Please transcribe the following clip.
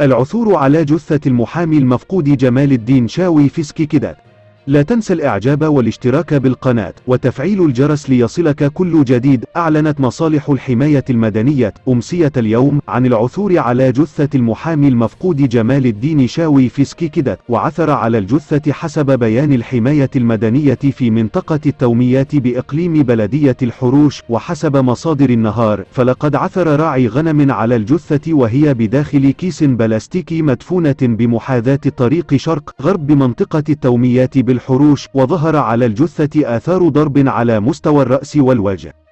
العثور على جثة المحامي المفقود جمال الدين شاوي في سكيكيدات. لا تنسى الإعجاب والاشتراك بالقناة وتفعيل الجرس ليصلك كل جديد. أعلنت مصالح الحماية المدنية أمسية اليوم عن العثور على جثة المحامي المفقود جمال الدين شاوي في سكيكيدات، وعثر على الجثة حسب بيان الحماية المدنية في منطقة التوميات بإقليم بلدية الحروش. وحسب مصادر النهار فلقد عثر راعي غنم على الجثة وهي بداخل كيس بلاستيكي مدفونة بمحاذاة الطريق شرق غرب بمنطقة التوميات بالحروش، وظهر على الجثة آثار ضرب على مستوى الرأس والوجه.